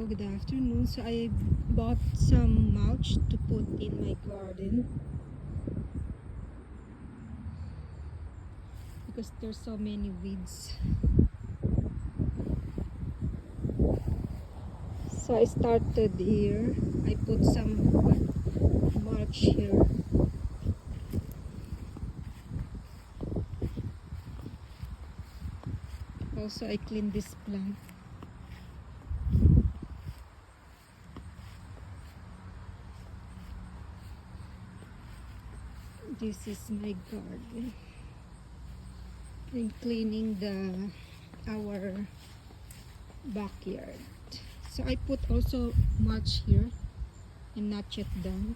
Hello, good afternoon. So I bought some mulch to put in my garden because there's so many weeds. So I started here. I put some mulch here. Also, I clean this plant. This is my garden. I'm cleaning our backyard. So I put also mulch here and not yet done.